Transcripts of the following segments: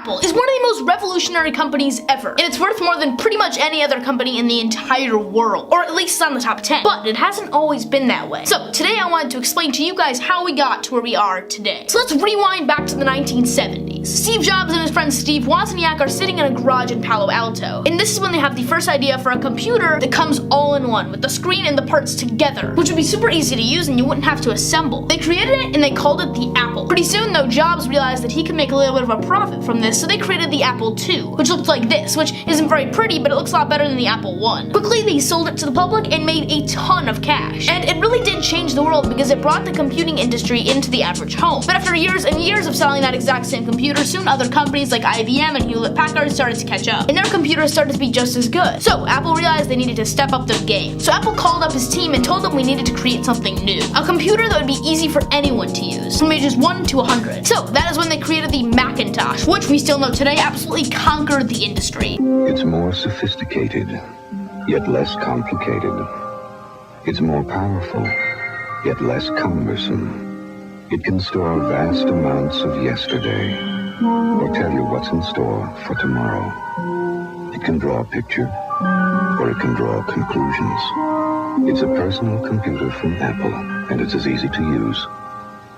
Apple is one of the most revolutionary companies ever, and it's worth more than pretty much any other company in the entire world, or at least it's on the top 10. But it hasn't always been that way. So today I wanted to explain to you guys how we got to where we are today. So let's rewind back to the 1970s. Steve Jobs and his friend Steve Wozniak are sitting in a garage in Palo Alto, and this is when they have the first idea for a computer that comes all in one, with the screen and the parts together, which would be super easy to use and you wouldn't have to assemble. They created it and they called it the Apple. Pretty soon though, Jobs realized that he could make a little bit of a profit from this, so they created the Apple II, which looked like this, which isn't very pretty, but it looks a lot better than the Apple I. Quickly, they sold it to the public and made a ton of cash. And it really did change the world because it brought the computing industry into the average home. But after years and years of selling that exact same computer, soon other companies like IBM and Hewlett-Packard started to catch up, and their computers started to be just as good. So Apple realized they needed to step up their game. So Apple called up his team and told them we needed to create something new. A computer that would be easy for anyone to use, from ages 1 to 100. So that is when they created the Macintosh, which we still know today absolutely conquered the industry. It's more sophisticated, yet less complicated. It's more powerful, yet less cumbersome. It can store vast amounts of yesterday, or tell you what's in store for tomorrow. It can draw a picture, or it can draw conclusions. It's a personal computer from Apple, and it's as easy to use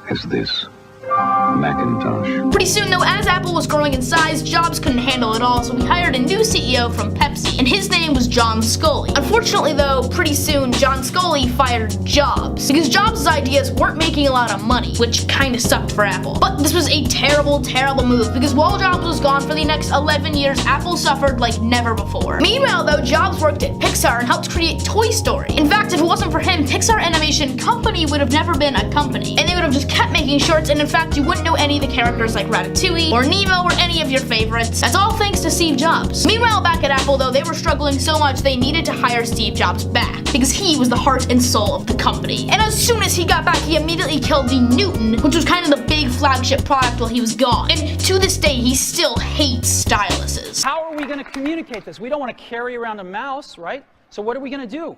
as this Macintosh. Pretty soon though, as Apple was growing in size, Jobs couldn't handle it all, so he hired a new CEO from Pepsi, and his name was John Sculley. Unfortunately though, pretty soon John Sculley fired Jobs, because Jobs' ideas weren't making a lot of money, which kinda sucked for Apple. But this was a terrible, terrible move, because while Jobs was gone for the next 11 years, Apple suffered like never before. Meanwhile though, Jobs worked at Pixar and helped create Toy Story. In fact, if it wasn't for him, Pixar Animation Company would have never been a company, and they would have just kept making shorts, and in fact, you wouldn't know any of the characters like Ratatouille or Nemo or any of your favorites. That's all thanks to Steve Jobs. Meanwhile, back at Apple though, they were struggling so much they needed to hire Steve Jobs back, because he was the heart and soul of the company. And as soon as he got back, he immediately killed the Newton, which was kind of the big flagship product while he was gone. And to this day, he still hates styluses. How are we going to communicate this? We don't want to carry around a mouse, right? So what are we going to do?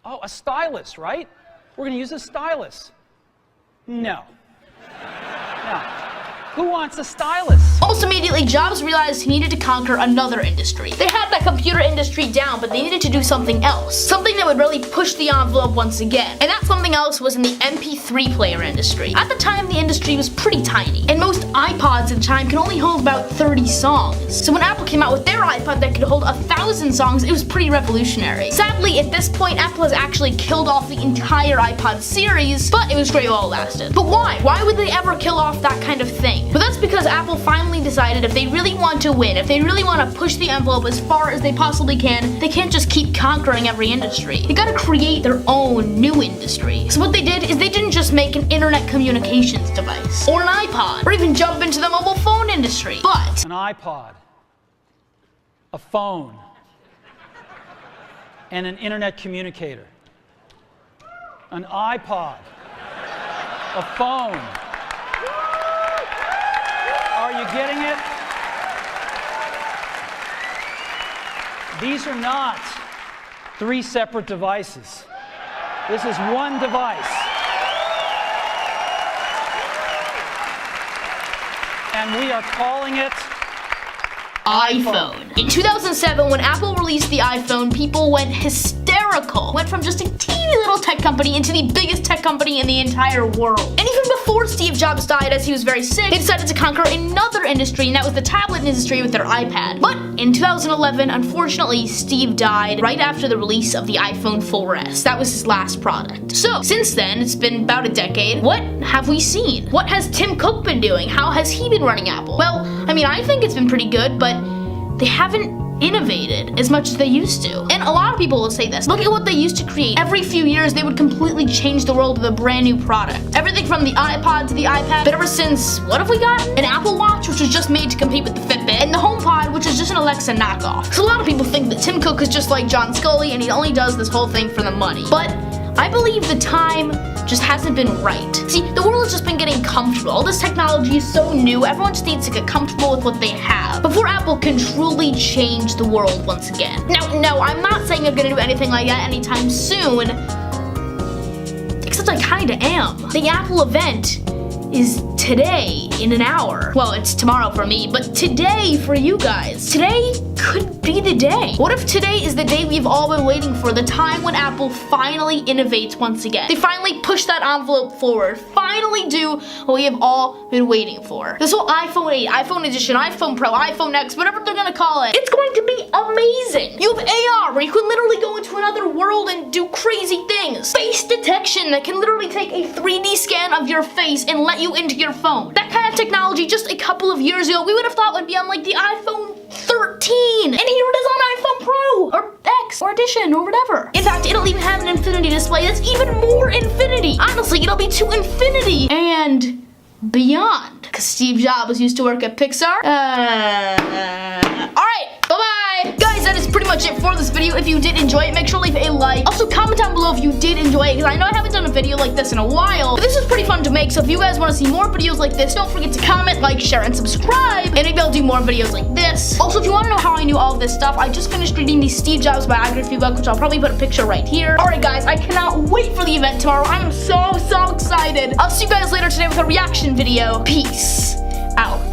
Oh, a stylus, right? We're going to use a stylus. No. No. Who wants a stylus? Almost immediately, Jobs realized he needed to conquer another industry. They had that computer industry down, but they needed to do something else. Something that would really push the envelope once again. And that something else was in the MP3 player industry. At the time, the industry was pretty tiny, and most iPods at the time could only hold about 30 songs. So when Apple came out with their iPod that could hold 1,000 songs, it was pretty revolutionary. Sadly, at this point, Apple has actually killed off the entire iPod series, but it was great while it lasted. But why? Why would they ever kill off that kind of thing? But that's because Apple finally decided if they really want to win, if they really want to push the envelope as far as they possibly can, they can't just keep conquering every industry. They gotta create their own new industry. So what they did is they didn't just make an internet communications device, or an iPod, or even jump into the mobile phone industry, but An iPod, a phone, and an internet communicator. An iPod, a phone. Are you getting it? These are not 3 separate devices. This is one device. And we are calling it iPhone. In 2007, when Apple released the iPhone, people went hysterical. Went from just a teeny little tech company into the biggest tech company in the entire world. And even before Steve Jobs died, as he was very sick, they decided to conquer another industry, and that was the tablet industry with their iPad. But in 2011, unfortunately, Steve died right after the release of the iPhone 4S. That was his last product. So, since then, it's been about a decade. What have we seen? What has Tim Cook been doing? How has he been running Apple? Well, I mean, I think it's been pretty good, but they haven't innovated as much as they used to. And a lot of people will say this. Look at what they used to create. Every few years, they would completely change the world with a brand new product. Everything from the iPod to the iPad. But ever since, what have we got? An Apple Watch, which was just made to compete with the Fitbit, and the HomePod, which is just an Alexa knockoff. So a lot of people think that Tim Cook is just like John Sculley, and he only does this whole thing for the money. But I believe the time just hasn't been right. See, the world has just been getting comfortable. All this technology is so new, everyone just needs to get comfortable with what they have before Apple can truly change the world once again. Now, no, I'm not saying I'm gonna do anything like that anytime soon, except I kinda am. The Apple event is today. in an hour. Well, it's tomorrow for me, but today for you guys. Today could be the day. What if today is the day we've all been waiting for, the time when Apple finally innovates once again? They finally push that envelope forward, finally do what we have all been waiting for. This whole iPhone 8, iPhone Edition, iPhone Pro, iPhone X, whatever they're gonna call it, it's going to be amazing. You have AR, where you can literally go into another world and do crazy things. Face detection that can literally take a 3D scan of your face and let you into your phone. That kind of technology just a couple of years ago, we would have thought would be on like the iPhone 13. And here it is on iPhone Pro, or X, or Edition, or whatever. In fact, it'll even have an infinity display that's even more infinity. Honestly, it'll be to infinity and beyond. Because Steve Jobs used to work at Pixar. Alright, bye-bye. Guys, that is pretty much it for this video. If you did enjoy it, make sure to leave a like. Also, comment down below if you did enjoy it, because I know I haven't done a video like this in a while, but this is pretty fun to make. So if you guys want to see more videos like this, don't forget to comment, like, share, and subscribe, and maybe I'll do more videos like this. Also, if you want to know how I knew all of this stuff, I just finished reading the Steve Jobs biography book, which I'll probably put a picture right here. Alright guys, I cannot wait for the event tomorrow. I am so excited. I'll see you guys later today with a reaction video. Peace out.